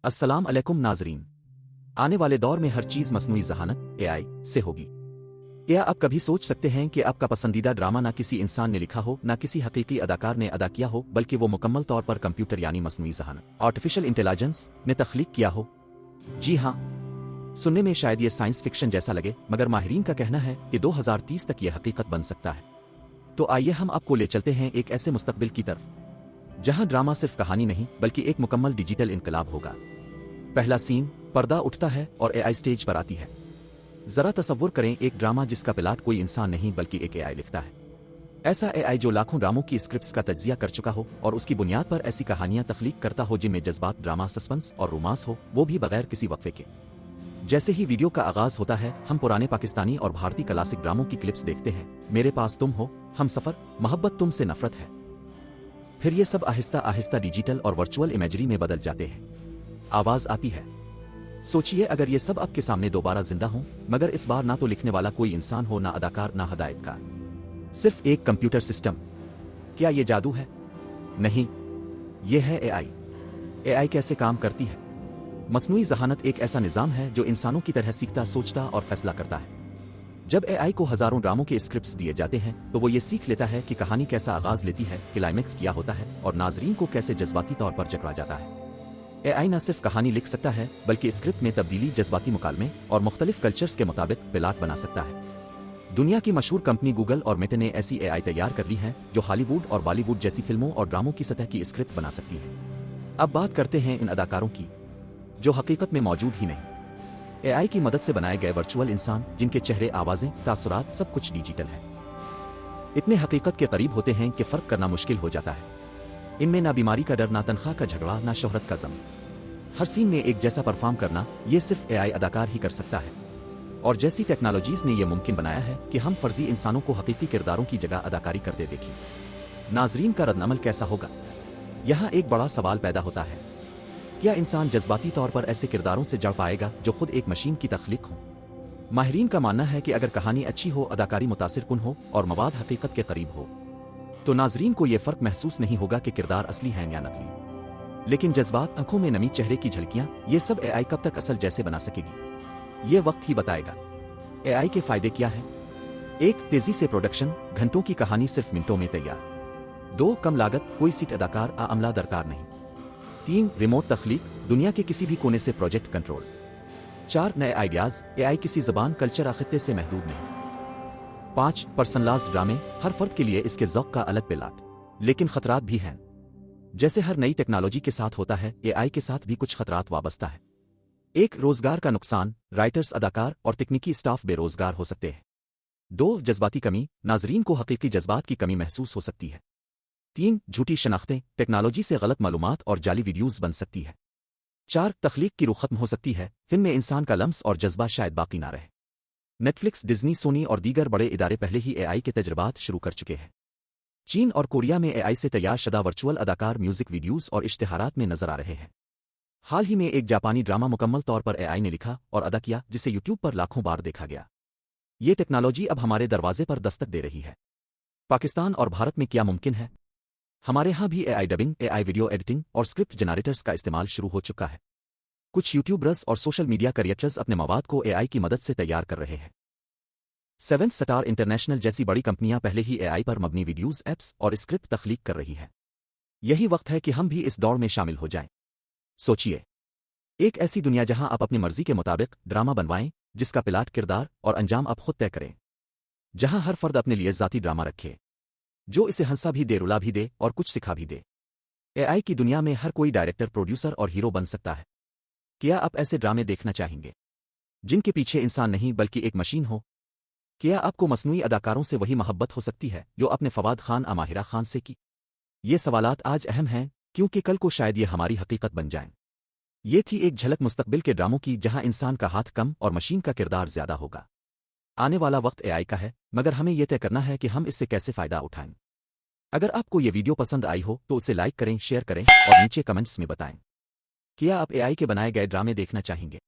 अस्सलाम अलैकुम नाजरीन। आने वाले दौर में हर चीज़ मस्नूई ज़हानत एआई से होगी। क्या आप कभी सोच सकते हैं कि आपका पसंदीदा ड्रामा ना किसी इंसान ने लिखा हो, ना किसी हकीकी अदाकार ने अदा किया हो, बल्कि वो मुकम्मल तौर पर कंप्यूटर यानी मस्नूई ज़हानत आर्टिफिशियल इंटेलिजेंस ने तख्लीक किया हो? जी हाँ, सुनने में शायद ये साइंस फिक्शन जैसा लगे, मगर माहिरीन का कहना है कि 2030 तक ये हकीकत बन सकता है। तो आइए हम आपको ले चलते हैं एक ऐसे मुस्तकबिल की तरफ जहां ड्रामा सिर्फ कहानी नहीं बल्कि एक मुकम्मल डिजिटल इनकलाब होगा। पहला सीन, पर्दा उठता है और एआई स्टेज पर आती है। जरा तसव्वुर करें एक ड्रामा जिसका प्लॉट कोई इंसान नहीं बल्कि एक एआई लिखता है। ऐसा एआई जो लाखों ड्रामों की स्क्रिप्ट्स का तज्जिया कर चुका हो और उसकी बुनियाद पर ऐसी कहानियां तख्लीक करता हो जिनमें जज्बात, ड्रामा, सस्पेंस और रोमांस हो, वो भी बगैर किसी वक्फे के। जैसे ही वीडियो का आगाज होता है, हम पुराने पाकिस्तानी और भारतीय क्लासिक ड्रामों की क्लिप्स देखते हैं। मेरे पास तुम हो, हम सफर, मोहब्बत तुमसे नफरत है। फिर ये सब आहिस्ता आहिस्ता डिजिटल और वर्चुअल इमेजरी में बदल जाते हैं। आवाज आती है। सोचिए अगर ये सब आपके सामने दोबारा जिंदा हो, मगर इस बार ना तो लिखने वाला कोई इंसान हो, ना अदाकार, ना हदायतकार, सिर्फ एक कंप्यूटर सिस्टम। क्या ये जादू है? नहीं, ये है एआई। एआई कैसे काम करती है? मस्नूई ज़हानत एक ऐसा निज़ाम है जो इंसानों की तरह सीखता, सोचता और फैसला करता है। जब एआई को हजारों ड्रामों के स्क्रिप्ट्स दिए जाते हैं तो वो ये सीख लेता है कि कहानी कैसा आगाज लेती है, क्लाइमेक्स क्या होता है और नाजरीन को कैसे जज्बाती तौर पर जकड़ा जाता है। एआई न सिर्फ कहानी लिख सकता है बल्कि स्क्रिप्ट में तब्दीली, जज्बाती मुकालमे और मुख्तलिफ कल्चर्स के मुताबिक प्लॉट बना सकता है। दुनिया की मशहूर कंपनी गूगल और मेटा ने ऐसी एआई तैयार कर ली है जो हॉलीवुड और बॉलीवुड जैसी फिल्मों और ड्रामों की सतह की स्क्रिप्ट बना सकती है। अब बात करते हैं इन अदाकारों की जो हकीकत में मौजूद ही नहीं। एआई की मदद से बनाए गए वर्चुअल इंसान जिनके चेहरे, आवाजें, तासुरात सब कुछ डिजिटल है, इतने हकीकत के करीब होते हैं कि फर्क करना मुश्किल हो जाता है। इनमें ना बीमारी का डर, ना तनख्वाह का झगड़ा, ना शोहरत का ज़म। हर सीन में एक जैसा परफॉर्म करना ये सिर्फ एआई अदाकार ही कर सकता है। और जैसी टेक्नोलॉजीज ने यह मुमकिन बनाया है कि हम फर्जी इंसानों को हकीकी किरदारों की जगह अदाकारी करते देखें। नाजरीन का रद्दअमल कैसा होगा? यहाँ एक बड़ा सवाल पैदा होता है, क्या इंसान जज्बाती तौर पर ऐसे किरदारों से जड़ पाएगा जो खुद एक मशीन की तख्लीक हो? माहिरीन का मानना है कि अगर कहानी अच्छी हो, अदाकारी मुतासिर कुन हो और मवाद हकीकत के करीब हो, तो नाजरीन को यह फर्क महसूस नहीं होगा कि किरदार असली हैं या नकली। लेकिन जज्बात, आंखों में नमी, चेहरे की झलकियां, ये सब एआई कब तक असल जैसे बना सकेगी? ये वक्त ही बताएगा। एआई के फायदे क्या हैं? 1. तेजी से प्रोडक्शन, घंटों की कहानी सिर्फ मिनटों में तैयार। 2. कम लागत, कोई सीट अदाकार आ अमला दरकार नहीं। 3. रिमोट तख्लीक, दुनिया के किसी भी कोने से प्रोजेक्ट कंट्रोल। 4. नए आइडियाज, एआई किसी जबान, कल्चर, आखिते से महदूद नहीं। 5. पर्सनलाइज्ड ड्रामे, हर फर्द के लिए इसके ज़ौक़ का अलग प्लॉट। लेकिन खतरात भी हैं। जैसे हर नई टेक्नोलॉजी के साथ होता है, एआई के साथ भी कुछ खतरात वाबस्ता है। 1. रोजगार का नुकसान, राइटर्स, अदाकार और तकनीकी स्टाफ बेरोजगार हो सकते हैं। 2. जज्बाती कमी, नाजरीन को हकीकी जज्बात की कमी महसूस हो सकती है। 3. झूठी शनाख्तें, टेक्नोलॉजी से गलत मालूमात और जाली वीडियोज़ बन सकती है। 4. तख्लीक की रूह खत्म हो सकती है, फिल्म में इंसान का लम्स और जज्बा शायद बाकी ना रहे। नेटफ्लिक्स, डिज्नी, सोनी और दीगर बड़े इदारे पहले ही एआई के तजर्बात शुरू कर चुके हैं। चीन और कोरिया में एआई से तैयार शुदा वर्चुअल अदाकार म्यूजिक वीडियोज़ और इश्तिहारात में नजर आ रहे हैं। हाल ही में एक जापानी ड्रामा मुकम्मल तौर पर एआई ने लिखा और अदा किया, जिसे यूट्यूब पर लाखों बार देखा गया। ये टेक्नोलॉजी अब हमारे दरवाजे पर दस्तक दे रही है। पाकिस्तान और भारत में क्या मुमकिन है? हमारे यहाँ भी AI dubbing, AI video editing और स्क्रिप्ट जनरेटर्स का इस्तेमाल शुरू हो चुका है। कुछ यूट्यूबर्स और सोशल मीडिया क्रिएटर्स अपने मवाद को एआई की मदद से तैयार कर रहे हैं। 7 स्टार इंटरनेशनल जैसी बड़ी कंपनियां पहले ही एआई पर मबनी वीडियोस, एप्स और स्क्रिप्ट तख्लीक कर रही हैं। यही वक्त है कि हम भी इस दौड़ में शामिल हो जाएं। सोचिए, एक ऐसी दुनिया जहां आप अपनी मर्जी के मुताबिक ड्रामा बनवाएं, जिसका प्लॉट, किरदार और अंजाम आप खुद तय करें। जहां हर फर्द अपने लिए ज़ाती ड्रामा रखे, जो इसे हंसा भी दे, रुला भी दे और कुछ सिखा भी दे। एआई की दुनिया में हर कोई डायरेक्टर, प्रोड्यूसर और हीरो बन सकता है। क्या आप ऐसे ड्रामे देखना चाहेंगे जिनके पीछे इंसान नहीं बल्कि एक मशीन हो? क्या आपको मसनूई अदाकारों से वही मोहब्बत हो सकती है जो आपने फवाद खान, माहिरा खान से की? ये सवालात आज अहम हैं क्योंकि कल को शायद ये हमारी हकीकत बन जाएं। ये थी एक झलक मुस्तकबिल के ड्रामों की जहां इंसान का हाथ कम और मशीन का किरदार ज्यादा होगा। आने वाला वक्त एआई का है, मगर हमें यह तय करना है कि हम इससे कैसे फायदा उठाएं। अगर आपको ये वीडियो पसंद आई हो तो उसे लाइक करें, शेयर करें और नीचे कमेंट्स में बताएं। क्या आप एआई के बनाए गए ड्रामे देखना चाहेंगे?